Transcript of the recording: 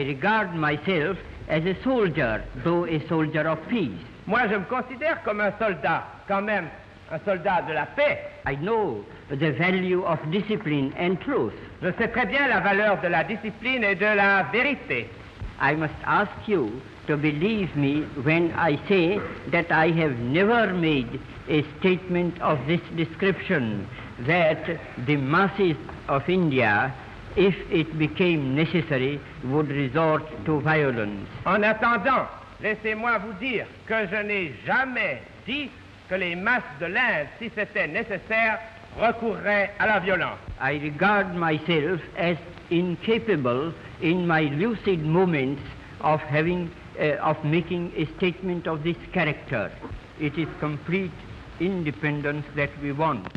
I regard myself as a soldier, though a soldier of peace. Moi, je me considère comme un soldat, quand même, un soldat de la paix. I know the value of discipline and truth. Je sais très bien la valeur de la discipline et de la vérité. I must ask you to believe me when I say that I have never made a statement of this description, that the masses of India, if it became necessary, would resort to violence. En attendant, laissez-moi vous dire que je n'ai jamais dit que les masses de l'Inde, si c'était nécessaire, recourraient à la violence. I regard myself as incapable in my lucid moments of making a statement of this character. It is complete independence that we want.